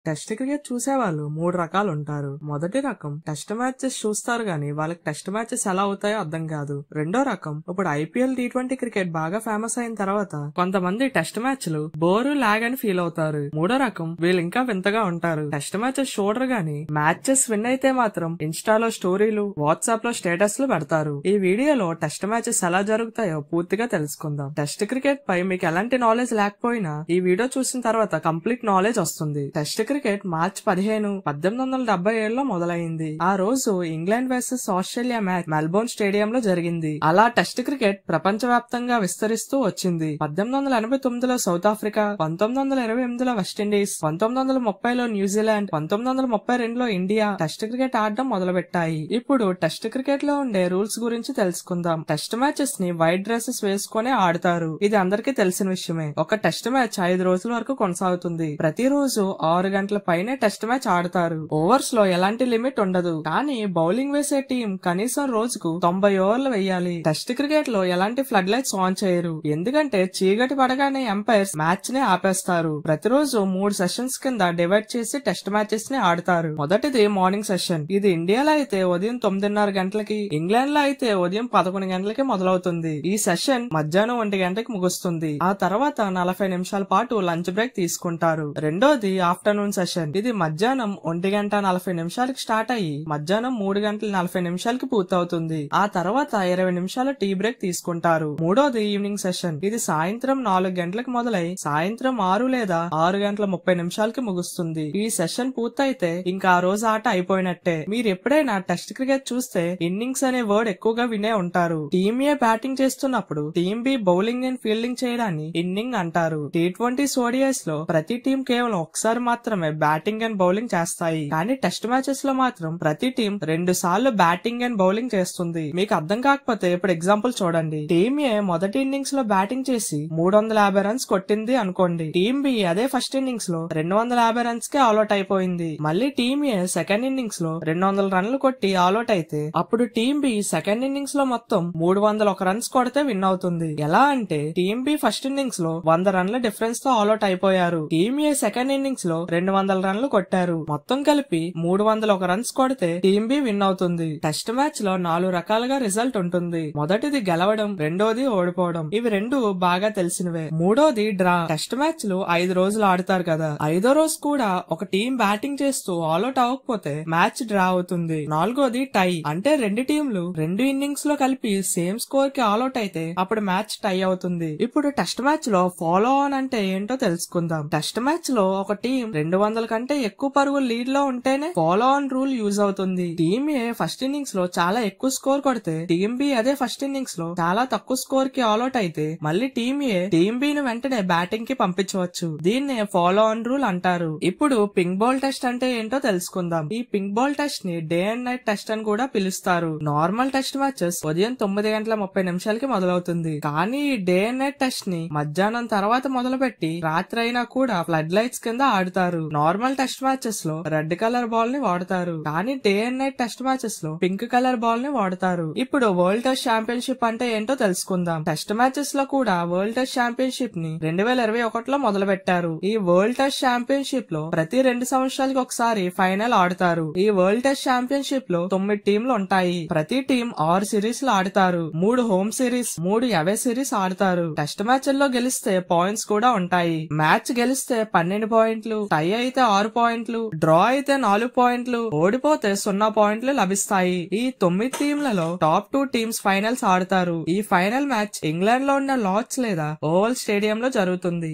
Test cricket చూసేవాళ్ళు 3 రకాలుంటారు. మొదటి రకం టెస్ట్ మ్యాచెస్ చూస్తారు గానీ వాళ్ళకి టెస్ట్ మ్యాచెస్ ఎలా అవుతాయో అర్థం కాదు. రెండో రకం ఇప్పుడు ఐపీఎల్ టీ20 క్రికెట్ బాగా ఫేమస్ అయిన తర్వాత కొంతమంది టెస్ట్ మ్యాచ్లు బోరు లాగ్ అని ఫీల్ అవుతారు. మూడో రకం వీళ్ళు ఇంకా వింతగా ఉంటారు. టెస్ట్ మ్యాచెస్ చూడరు గానీ మ్యాచెస్ విన్ అయితే మాత్రం ఇన్స్టాలో స్టోరీలు, వాట్సాప్ లో స్టేటస్లు పెడతారు. ఈ వీడియోలో టెస్ట్ మ్యాచెస్ ఎలా జరుగుతాయో పూర్తిగా తెలుసుకుందాం. టెస్ట్ క్రికెట్ పై మీకు ఎలాంటి నాలెడ్జ్ లేకపోయినా ఈ వీడియో చూసిన తర్వాత కంప్లీట్ నాలెడ్జ్ వస్తుంది. టెస్ట్ క్రికెట్ మార్చి 15, 1877లో మొదలైంది. ఆ రోజు England versus Australia match Melbourne స్టేడియంలో జరిగింది. అలా టెస్ట్ క్రికెట్ ప్రపంచవ్యాప్తంగా విస్తరిస్తూ వచ్చింది. 1889లో south Africa, 1928లో West Indies, 1930లో New Zealand, 1932లో India test cricket ఆడడం మొదలుపెట్టాయి. ఇప్పుడు టెస్ట్ క్రికెట్ లో ఉండే రూల్స్ గురించి తెలుసుకుందాం. టెస్ట్ మ్యాచెస్ ని వైట్ డ్రెస్సెస్ వేసుకునే ఆడతారు. ఇది అందరికీ తెలిసిన విషయమే. ఒక టెస్ట్ మ్యాచ్ 5 రోజుల వరకు కొనసాగుతుంది. ప్రతిరోజు 6 గంటల పైనే టెస్ట్ మ్యాచ్ ఆడతారు. ఓవర్స్ లో ఎలాంటి లిమిట్ ఉండదు. కానీ బౌలింగ్ వేసే టీం కనీసం రోజుకు 90 ఓవర్లు వేయాలి. టెస్ట్ క్రికెట్ లో ఎలాంటి ఫ్లడ్ లైట్స్ ఆన్ చేయరు. ఎందుకంటే చీకటి పడగానే ఎంపైర్స్ మ్యాచ్ ని ఆపేస్తారు. ప్రతిరోజు 3 సెషన్స్ కింద డివైడ్ చేసి టెస్ట్ మ్యాచెస్ ని ఆడతారు. మొదటిది మార్నింగ్ సెషన్. ఇది ఇండియాలో అయితే ఉదయం 9:30 గంటలకి, ఇంగ్లాండ్ లో అయితే ఉదయం 11 గంటలకి మొదలవుతుంది. ఈ సెషన్ మధ్యాహ్నం 1 గంటకి ముగుస్తుంది. ఆ తర్వాత 40 నిమిషాల పాటు లంచ్ బ్రేక్ తీసుకుంటారు. రెండోది ఆఫ్టర్నూన్ సెషన్. ఇది మధ్యాహ్నం 1:40 స్టార్ట్ అయ్యి మధ్యాహ్నం 3:40 పూర్తవుతుంది. ఆ తర్వాత 20 నిమిషాల టీ బ్రేక్ తీసుకుంటారు. మూడోది ఈవినింగ్ సెషన్. ఇది సాయంత్రం 4 గంటలకు మొదలై సాయంత్రం 6 లేదా 6:30 ముగుస్తుంది. ఈ సెషన్ పూర్తయితే ఇంకా ఆ రోజు ఆట అయిపోయినట్టే. మీరు ఎప్పుడైనా టెస్ట్ క్రికెట్ చూస్తే ఇన్నింగ్స్ అనే వర్డ్ ఎక్కువగా వినే ఉంటారు. టీమ్ ఏ బ్యాటింగ్ చేస్తున్నప్పుడు team B bowling and fielding చేయడాన్ని ఇన్నింగ్ అంటారు. టీ20 ఓడిఐస్ లో ప్రతి టీం కేవలం ఒకసారి మాత్రమే బ్యాటింగ్ అండ్ బౌలింగ్ చేస్తాయి. కానీ టెస్ట్ మ్యాచెస్ లో మాత్రం ప్రతి టీం 2 సార్లు బ్యాటింగ్ అండ్ బౌలింగ్ చేస్తుంది. మీకు అర్థం కాకపోతే ఇప్పుడు ఎగ్జాంపుల్ చూడండి. టీమ్ ఏ మొదటి ఇన్నింగ్స్ లో బ్యాటింగ్ చేసి 350 రన్స్ కొట్టింది అనుకోండి. టీమ్ బి అదే ఫస్ట్ ఇన్నింగ్స్ లో 250 రన్స్ కి ఆల్అౌట్ అయిపోయింది. మళ్ళీ టీమ్ ఏ సెకండ్ ఇన్నింగ్స్ లో 200 రన్లు కొట్టి ఆల్అౌట్ అయితే అప్పుడు టీమ్ బి సెకండ్ ఇన్నింగ్స్ లో మొత్తం 301 రన్స్ కొడితే విన్ అవుతుంది. ఎలా అంటే టీమ్ బి ఫస్ట్ ఇన్నింగ్స్ లో 100 రన్ల డిఫరెన్స్ తో ఆల్అౌట్ అయిపోయారు. టీమ్ ఏ సెకండ్ ఇన్నింగ్స్ లో 200 రన్లు కొట్టారు. మొత్తం కలిపి 301 రన్స్ కొడితే టీమ్ బి విన్ అవుతుంది. టెస్ట్ మ్యాచ్ లో 4 రకాలుగా రిజల్ట్ ఉంటుంది. మొదటిది గెలవడం, రెండోది ఓడిపోవడం. ఇవి రెండు బాగా తెలిసినవే. మూడోది డ్రా. టెస్ట్ మ్యాచ్ లు 5 రోజులు ఆడతారు కదా. 5వ రోజు కూడా ఒక టీం బ్యాటింగ్ చేస్తూ ఆల్అౌట్ అవ్వకపోతే మ్యాచ్ డ్రా అవుతుంది. నాలుగోది టై. అంటే 2 టీంలు 2 ఇన్నింగ్స్ లో కలిపి సేమ్ స్కోర్ కి ఆల్అౌట్ అయితే అప్పుడు మ్యాచ్ టై అవుతుంది. ఇప్పుడు టెస్ట్ మ్యాచ్ లో ఫాలో ఆన్ అంటే ఏంటో తెలుసుకుందాం. టెస్ట్ మ్యాచ్ లో ఒక టీం 200 కంటే ఎక్కువ పరుగులు లీడ్ లో ఉంటేనే ఫాలో ఆన్ రూల్ యూజ్ అవుతుంది. టీమ్ ఏ ఫస్ట్ ఇన్నింగ్స్ లో చాలా ఎక్కువ స్కోర్ కొడితే టీమ్ బి అదే ఫస్ట్ ఇన్నింగ్స్ లో చాలా తక్కువ స్కోర్ కి ఆల్అౌట్ అయితే మళ్ళీ టీమ్ ఏ టీమ్ బి ని వెంటనే బ్యాటింగ్ కి పంపించవచ్చు. దీన్నే ఫాలో ఆన్ రూల్ అంటారు. ఇప్పుడు పింక్ బాల్ టెస్ట్ అంటే ఏంటో తెలుసుకుందాం. ఈ పింక్ బాల్ టెస్ట్ ని డే అండ్ నైట్ టెస్ట్ అని కూడా పిలుస్తారు. నార్మల్ టెస్ట్ మ్యాచెస్ ఉదయం 9:30 మొదలవుతుంది. కానీ ఈ డే అండ్ నైట్ టెస్ట్ ని మధ్యాహ్నం తర్వాత మొదలుపెట్టి రాత్రి అయినా కూడా ఫ్లడ్ లైట్స్ కింద ఆడుతారు. నార్మల్ టెస్ట్ మ్యాచెస్ లో రెడ్ కలర్ బాల్ ని వాడతారు. కానీ day and night test matches లో పింక్ కలర్ బాల్ ని వాడతారు. ఇప్పుడు వరల్డ్ టెస్ట్ ఛాంపియన్షిప్ అంటే ఏంటో తెలుసుకుందాం. టెస్ట్ మ్యాచెస్ లో కూడా వరల్డ్ టెస్ట్ ఛాంపియన్షిప్ ని 2021లో మొదలు పెట్టారు. ఈ వరల్డ్ టెస్ట్ ఛాంపియన్షిప్ లో ప్రతి 2 సంవత్సరాలకి ఒకసారి ఫైనల్ ఆడతారు. ఈ వరల్డ్ టెస్ట్ ఛాంపియన్షిప్ లో 9 టీంలు ఉంటాయి. ప్రతి టీం 6 సిరీస్ లు ఆడతారు. 3 హోమ్ సిరీస్, 3 అవే సిరీస్ ఆడతారు. టెస్ట్ మ్యాచ్ల్లో గెలిస్తే పాయింట్స్ కూడా ఉంటాయి. మ్యాచ్ గెలిస్తే 12 పాయింట్లు, టై అయితే 6 పాయింట్లు, డ్రా అయితే 4 పాయింట్లు, ఓడిపోతే 0 పాయింట్లు లభిస్తాయి. ఈ 9 టీంలలో టాప్ 2 టీమ్స్ ఫైనల్స్ ఆడతారు. ఈ ఫైనల్ మ్యాచ్ ఇంగ్లాండ్ లో ఉన్న లార్డ్స్ లేదా ఓవల్ స్టేడియం లో జరుగుతుంది.